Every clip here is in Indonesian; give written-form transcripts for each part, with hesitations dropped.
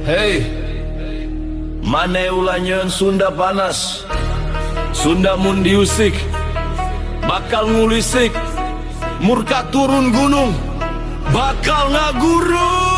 Hei, mane ulanyeun Sunda panas, Sunda mun diusik bakal ngulisik, murka turun gunung bakal ngaguru.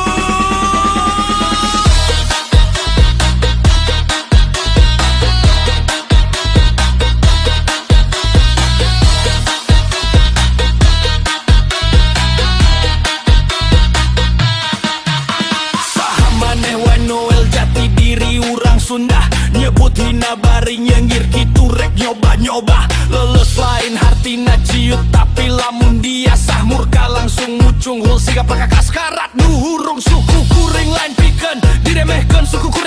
Sunda nyebut hina bari nyengir kitu rek nyoba-nyoba leles lain hartina ciut tapi lamun dia sah murka langsung mucung hul siga pakakas karat nuhurung suku kuring lain pikeun diremehkeun suku kuring